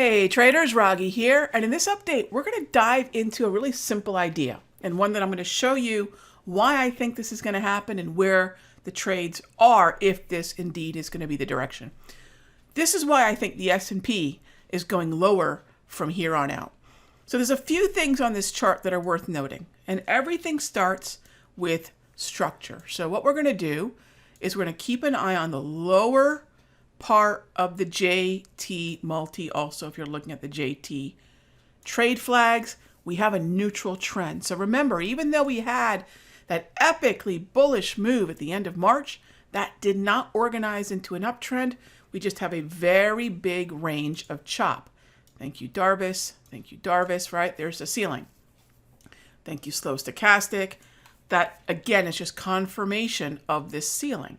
Hey traders, Raghee here, and in this update we're going to dive into a really simple idea and one that I'm going to show you why I think this is going to happen and where the trades are if this indeed is going to be the direction. This is why I think the S&P is going lower from here on out. So there's a few things on this chart that are worth noting, and everything starts with structure. So what we're going to do is we're going to keep an eye on the lower part of the JT multi. Also, if you're looking at the JT trade flags, we have a neutral trend. So remember, even though we had that epically bullish move at the end of March, that did not organize into an uptrend. We just have a very big range of chop. Thank you, Darvis. Thank you, Darvis, right? There's the ceiling. Thank you, Slow Stochastic. That, again, is just confirmation of this ceiling.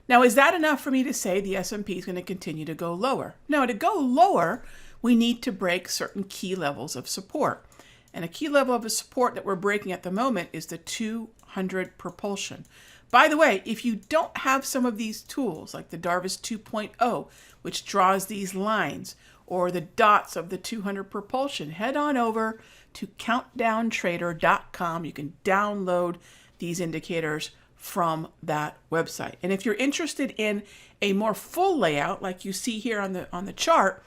Now, is that enough for me to say the S&P is going to continue to go lower? No, to go lower, we need to break certain key levels of support. And a key level of support that we're breaking at the moment is the 200 propulsion. By the way, if you don't have some of these tools, like the Darvis 2.0, which draws these lines, or the dots of the 200 propulsion, head on over to countdowntrader.com. You can download these indicators from that website. And if you're interested in a more full layout, like you see here on the chart,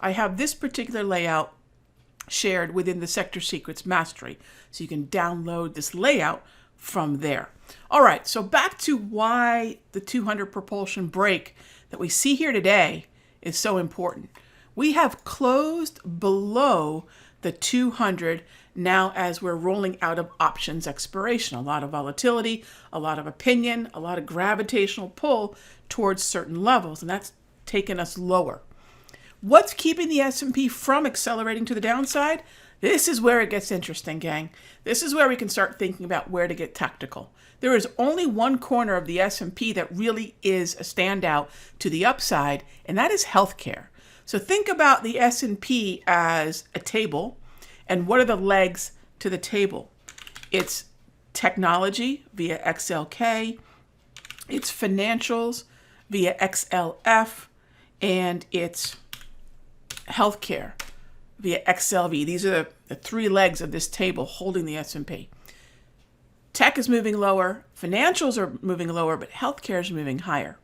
I have this particular layout shared within the Sector Secrets Mastery. So you can download this layout from there. All right, so back to why the 200 propulsion break that we see here today is so important. We have closed below the 200 now as we're rolling out of options expiration. A lot of volatility, a lot of opinion, a lot of gravitational pull towards certain levels, and that's taken us lower. What's keeping the S&P from accelerating to the downside? This is where it gets interesting, gang. This is where we can start thinking about where to get tactical. There is only one corner of the S&P that really is a standout to the upside, and that is healthcare. So think about the S&P as a table, and what are the legs to the table? It's technology via XLK, it's financials via XLF, and it's healthcare via XLV. These are the three legs of this table holding the S&P. Tech is moving lower, financials are moving lower, but healthcare is moving higher.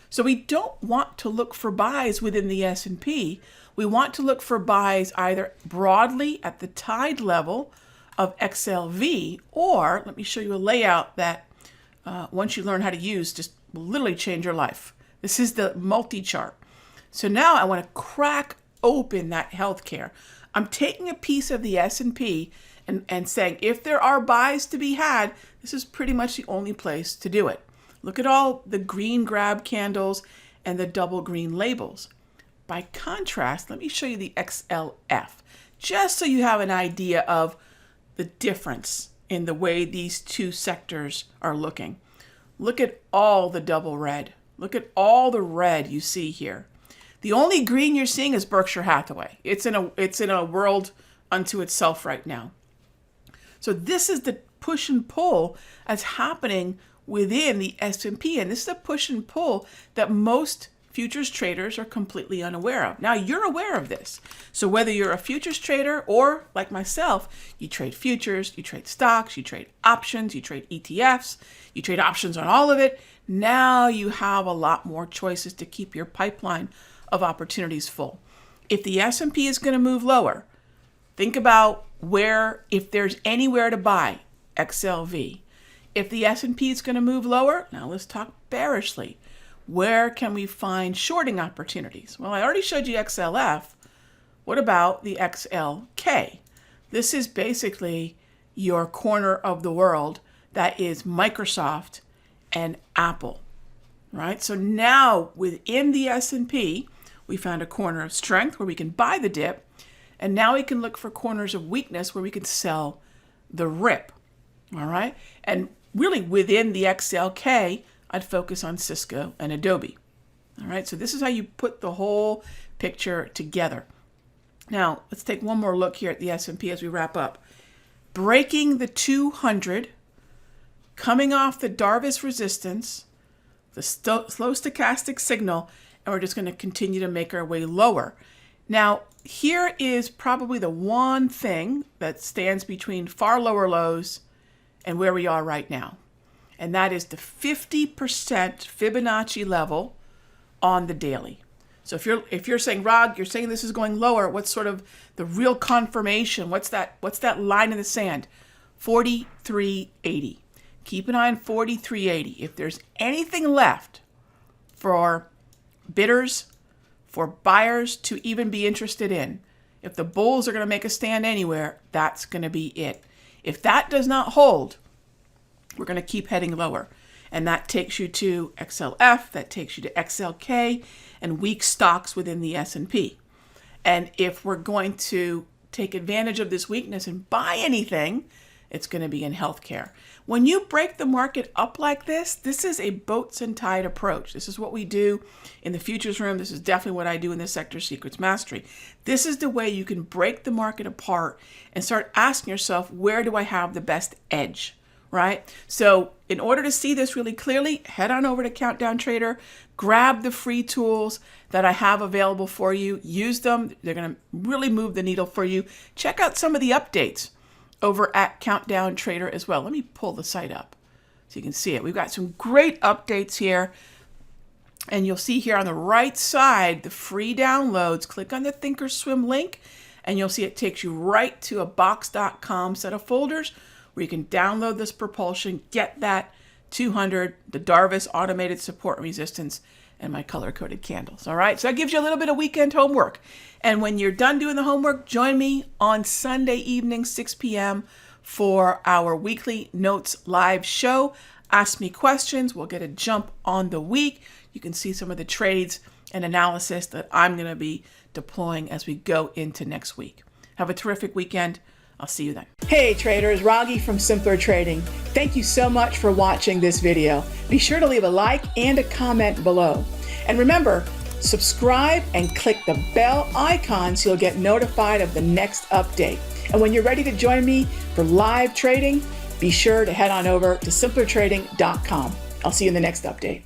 So we don't want to look for buys within the S&P. We want to look for buys either broadly at the tide level of XLV, or let me show you a layout that once you learn how to use, just will literally change your life. This is the multi-chart. So now I want to crack open that healthcare. I'm taking a piece of the S&P and saying if there are buys to be had, this is pretty much the only place to do it. Look at all the green grab candles and the double green labels. By contrast, let me show you the XLF, just so you have an idea of the difference in the way these two sectors are looking. Look at all the double red. Look at all the red you see here. The only green you're seeing is Berkshire Hathaway. It's in a world unto itself right now. So this is the push and pull that's happening within the S&P, and this is a push and pull that most futures traders are completely unaware of. Now, you're aware of this. So whether you're a futures trader or, like myself, you trade futures, you trade stocks, you trade options, you trade ETFs, you trade options on all of it, now you have a lot more choices to keep your pipeline of opportunities full. If the S&P is going to move lower, think about where, if there's anywhere to buy, XLV. If the S&P is going to move lower, now let's talk bearishly. Where can we find shorting opportunities? Well, I already showed you XLF. What about the XLK? This is basically your corner of the world that is Microsoft and Apple, right? So now within the S&P, we found a corner of strength where we can buy the dip, and now we can look for corners of weakness where we can sell the rip, all right? And really within the XLK, I'd focus on Cisco and Adobe. All right, so this is how you put the whole picture together. Now, let's take one more look here at the S&P as we wrap up. Breaking the 200, coming off the Darvis resistance, the slow stochastic signal, and we're just going to continue to make our way lower. Now, here is probably the one thing that stands between far lower lows and where we are right now. And that is the 50% Fibonacci level on the daily. So if you're saying, Rag, you're saying this is going lower, what's sort of the real confirmation? What's that line in the sand? 43.80. Keep an eye on 43.80. If there's anything left for bidders, for buyers to even be interested in, if the bulls are going to make a stand anywhere, that's going to be it. If that does not hold, we're going to keep heading lower. And that takes you to XLF, that takes you to XLK, and weak stocks within the S&P. And if we're going to take advantage of this weakness and buy anything, it's going to be in healthcare. When you break the market up like this is a boats and tide approach. This is what we do in the futures room. This is definitely what I do in the Sector Secrets Mastery. This is the way you can break the market apart and start asking yourself, where do I have the best edge, right? So in order to see this really clearly, head on over to Countdown Trader, grab the free tools that I have available for you, use them. They're going to really move the needle for you. Check out some of the updates over at Countdown Trader as well. Let me pull the site up so you can see it. We've got some great updates here. And you'll see here on the right side, the free downloads. Click on the Thinkorswim link and you'll see it takes you right to a box.com set of folders where you can download this propulsion, get that 200, the Darvis automated support and resistance, and my color-coded candles. All right, so that gives you a little bit of weekend homework. And when you're done doing the homework, join me on Sunday evening, 6 p.m. for our weekly Notes live show. Ask me questions. We'll get a jump on the week. You can see some of the trades and analysis that I'm going to be deploying as we go into next week. Have a terrific weekend. I'll see you then. Hey traders, Raghee from Simpler Trading. Thank you so much for watching this video. Be sure to leave a like and a comment below. And remember, subscribe and click the bell icon so you'll get notified of the next update. And when you're ready to join me for live trading, be sure to head on over to simplertrading.com. I'll see you in the next update.